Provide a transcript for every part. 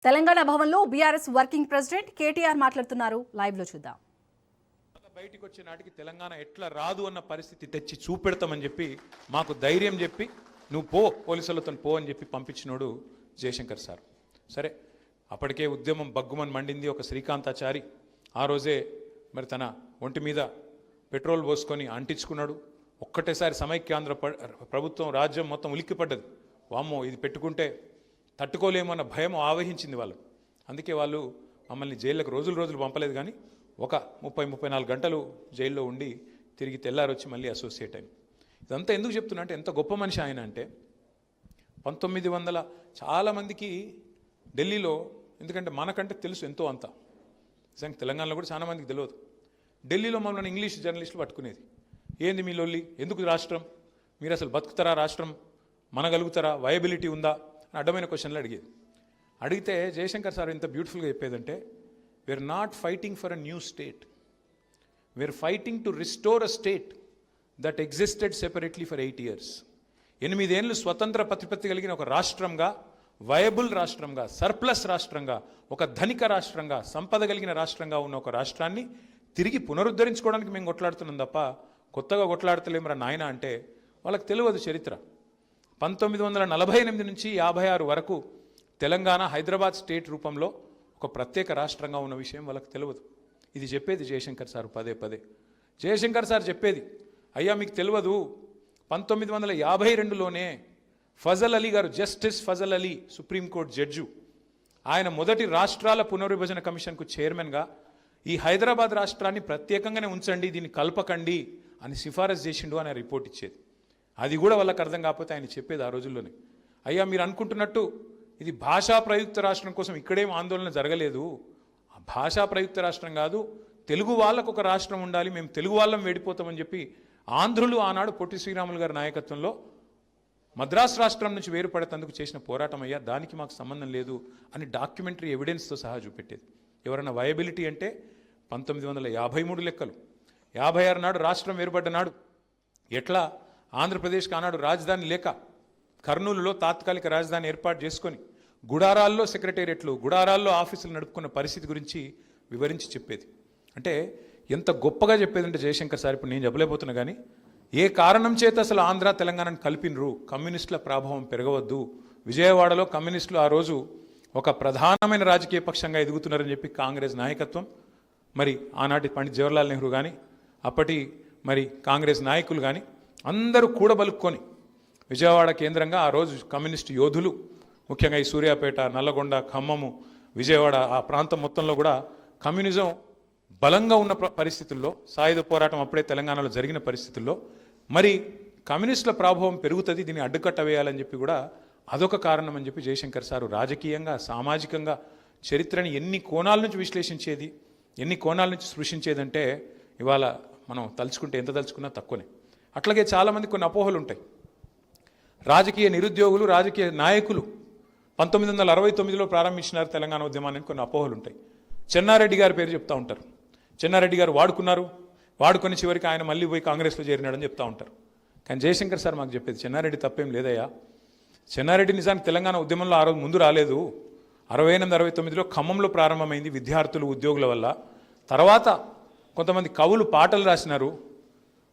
తెలంగాణ భవన్లో BRS working president KTR మాట్లాడుతున్నారు. Live లో చూద్దాం. బయటికి వచ్చే నాటికి తెలంగాణ ఎట్లా రాదు అన్న పరిస్థితి తెచ్చి చూపెడతామని చెప్పి మాకు ధైర్యం చెప్పి నువ్వు పో పోలీసులతో పో అని చెప్పి పంపించినోడు జయశంకర్ సార్. సరే, అప్పటికే ఉద్యమం బగ్గుమని మండింది. ఒక శ్రీకాంతాచారి ఆ రోజే మరి తన ఒంటి మీద పెట్రోల్ పోసుకొని అంటించుకున్నాడు. ఒక్కటేసారి సమైక్యాంధ్ర ప్రభుత్వం రాజ్యం మొత్తం ఉలిక్కిపడ్డది. వామ్మో, ఇది పెట్టుకుంటే తట్టుకోలేమన్న భయం ఆవహించింది వాళ్ళు. అందుకే వాళ్ళు మమ్మల్ని జైళ్ళకు రోజులు పంపలేదు, కానీ ఒక 30-34 గంటలు జైల్లో ఉండి తిరిగి తెల్లారొచ్చి మళ్ళీ అసోసియేట్ అయింది. ఇదంతా ఎందుకు చెప్తున్నా అంటే, ఎంత గొప్ప మనిషి ఆయన అంటే 1900 చాలామందికి ఢిల్లీలో, ఎందుకంటే మనకంటే తెలుసు ఎంతో అంత, నిజంగా తెలంగాణలో కూడా చాలా మందికి తెలియదు. ఢిల్లీలో మమ్మల్ని ఇంగ్లీష్ జర్నలిస్టులు పట్టుకునేది. ఏంది మీ లొల్లి, ఎందుకు రాష్ట్రం, మీరు అసలు బతుకుతారా, రాష్ట్రం మనగలుగుతారా, వయబిలిటీ ఉందా అని అడ్డమైన క్వశ్చన్లు అడిగేది. అడిగితే జయశంకర్ సార్ ఎంత బ్యూటిఫుల్గా చెప్పేదంటే, we are not fighting for a new state, we are fighting to restore a state that existed separately for 8 years. 8 ఏళ్ళు స్వతంత్ర ప్రతిపత్తి కలిగిన ఒక రాష్ట్రంగా, వయబుల్ రాష్ట్రంగా, సర్ప్లస్ రాష్ట్రంగా, ఒక ధనిక రాష్ట్రంగా, సంపద కలిగిన రాష్ట్రంగా ఉన్న ఒక రాష్ట్రాన్ని తిరిగి పునరుద్ధరించుకోవడానికి మేము కొట్లాడుతున్నాం తప్ప కొత్తగా కొట్లాడతలేమరా నాయన అంటే వాళ్ళకి తెలియదు చరిత్ర. 1948 నుంచి 56 వరకు తెలంగాణ హైదరాబాద్ స్టేట్ రూపంలో ఒక ప్రత్యేక రాష్ట్రంగా ఉన్న విషయం వాళ్ళకి తెలియదు. ఇది చెప్పేది జయశంకర్ సార్ పదే. జయశంకర్ సార్ చెప్పేది, అయ్యా మీకు తెలియదు, 1952లోనే ఫజల్ అలీ గారు, justice Fazal Ali, Supreme Court judge, ఆయన మొదటి రాష్ట్రాల పునర్విభజన కమిషన్కు చైర్మన్గా ఈ హైదరాబాద్ రాష్ట్రాన్ని ప్రత్యేకంగానే ఉంచండి, దీన్ని కల్పకండి అని సిఫారసు చేసిండు అని రిపోర్ట్ ఇచ్చేది. అది కూడా వాళ్ళకి అర్థం కాకపోతే ఆయన చెప్పేది ఆ రోజుల్లోనే, అయ్యా మీరు అనుకుంటున్నట్టు ఇది భాషా ప్రయుక్త రాష్ట్రం కోసం ఇక్కడేం ఆందోళన జరగలేదు, ఆ భాషా ప్రయుక్త రాష్ట్రం కాదు, తెలుగు వాళ్ళకు ఒక రాష్ట్రం ఉండాలి, మేము తెలుగు వాళ్ళం వేడిపోతామని చెప్పి ఆంధ్రులు ఆనాడు పొట్టి శ్రీరాములు గారి నాయకత్వంలో మద్రాసు రాష్ట్రం నుంచి వేరుపడేందుకు చేసిన పోరాటం అయ్యా, దానికి మాకు సంబంధం లేదు అని డాక్యుమెంటరీ ఎవిడెన్స్తో సహా చూపెట్టేది. ఎవరైనా వయబిలిటీ అంటే 1953 లెక్కలు, 56 నాడు రాష్ట్రం వేరుపడ్డ నాడు ఎట్లా ఆంధ్రప్రదేశ్కి ఆనాడు రాజధాని లేక కర్నూలులో తాత్కాలిక రాజధాని ఏర్పాటు చేసుకొని గుడారాల్లో సెక్రటేరియట్లు, గుడారాల్లో ఆఫీసులు నడుపుకున్న పరిస్థితి గురించి వివరించి చెప్పేది. అంటే ఎంత గొప్పగా చెప్పేదంటే జయశంకర్ సార్, ఇప్పుడు నేను చెప్పలేకపోతున్నా, కానీ ఏ కారణం చేత అసలు ఆంధ్ర తెలంగాణను కలిపినరు, కమ్యూనిస్టుల ప్రభావం పెరగవద్దు, విజయవాడలో కమ్యూనిస్టులు ఆ రోజు ఒక ప్రధానమైన రాజకీయ పక్షంగా ఎదుగుతున్నారని చెప్పి కాంగ్రెస్ నాయకత్వం, మరి ఆనాటి పండిత్ జవహర్లాల్ నెహ్రూ కానీ అప్పటి మరి కాంగ్రెస్ నాయకులు కానీ అందరూ కూడబలుక్కొని విజయవాడ కేంద్రంగా ఆ రోజు కమ్యూనిస్టు యోధులు, ముఖ్యంగా ఈ సూర్యాపేట, నల్లగొండ, ఖమ్మము, విజయవాడ ఆ ప్రాంతం మొత్తంలో కూడా కమ్యూనిజం బలంగా ఉన్న పరిస్థితుల్లో, సాయుధ పోరాటం అప్పుడే తెలంగాణలో జరిగిన పరిస్థితుల్లో మరి కమ్యూనిస్టుల ప్రభావం పెరుగుతుంది, దీన్ని అడ్డుకట్ట వేయాలని చెప్పి కూడా అదొక కారణం అని చెప్పి జయశంకర్ సారు రాజకీయంగా, సామాజికంగా చరిత్రని ఎన్ని కోణాల నుంచి విశ్లేషించేది, ఎన్ని కోణాల నుంచి సృష్టించేదంటే ఇవాళ మనం తలుచుకుంటే ఎంత తలుచుకున్నా తక్కువనే. అట్లాగే చాలామంది కొన్ని అపోహలు ఉంటాయి. రాజకీయ నిరుద్యోగులు, రాజకీయ నాయకులు 1969లో ప్రారంభించినారు తెలంగాణ ఉద్యమాన్ని, కొన్ని అపోహలు ఉంటాయి. చెన్నారెడ్డి గారి పేరు చెప్తూ ఉంటారు. చెన్నారెడ్డి గారు వాడుకొని చివరికి ఆయన మళ్ళీ పోయి కాంగ్రెస్లో చేరినాడని చెప్తూ ఉంటారు. కానీ జయశంకర్ సార్ మాకు చెప్పేది, చెన్నారెడ్డి తప్పేం లేదయ్యా, చెన్నారెడ్డి నిజానికి తెలంగాణ ఉద్యమంలో ఆ రోజు ముందు రాలేదు. 68-69లో ఖమ్మంలో ప్రారంభమైంది విద్యార్థులు, ఉద్యోగుల వల్ల. తర్వాత కొంతమంది కవులు పాటలు రాసినారు,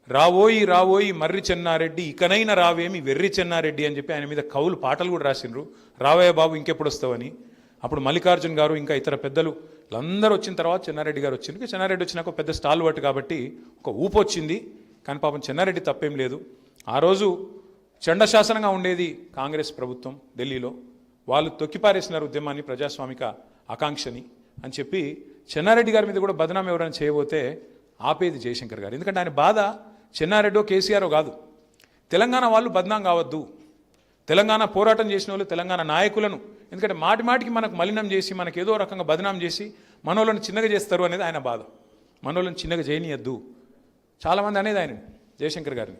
రావోయి మర్రి చెన్నారెడ్డి, ఇకనైనా రావేమి వెర్రి చెన్నారెడ్డి అని చెప్పి ఆయన మీద కవులు పాటలు కూడా రాసినారు, రావయ్య బాబు ఇంకెప్పుడు వస్తావని. అప్పుడు మల్లికార్జున్ గారు ఇంకా ఇతర పెద్దలు అందరూ వచ్చిన తర్వాత చెన్నారెడ్డి గారు వచ్చింది. చెన్నారెడ్డి వచ్చినాక పెద్ద స్టాల్ పట్టు కాబట్టి ఒక ఊపు వచ్చింది. కానీ పాపం చెన్నారెడ్డి తప్పేం లేదు. ఆ రోజు చండశాసనంగా ఉండేది కాంగ్రెస్ ప్రభుత్వం ఢిల్లీలో, వాళ్ళు తొక్కిపారేసినారు ఉద్యమాన్ని, ప్రజాస్వామిక ఆకాంక్షని అని చెప్పి చెన్నారెడ్డి గారి మీద కూడా బదనాం ఎవరైనా చేయబోతే ఆపేది జయశంకర్ గారు. ఎందుకంటే ఆయన బాధ చెన్నారెడ్డో కేసీఆరో కాదు, తెలంగాణ వాళ్ళు బదనాం కావద్దు, తెలంగాణ పోరాటం చేసిన వాళ్ళు, తెలంగాణ నాయకులను, ఎందుకంటే మాటికి మనకు మలినం చేసి, మనకు ఏదో రకంగా బదనాం చేసి మనోళ్ళని చిన్నగా చేస్తారు అనేది ఆయన బాధ. మనోళ్ళని చిన్నగా చేయనీయద్దు చాలామంది అనేది ఆయన జయశంకర్ గారిని.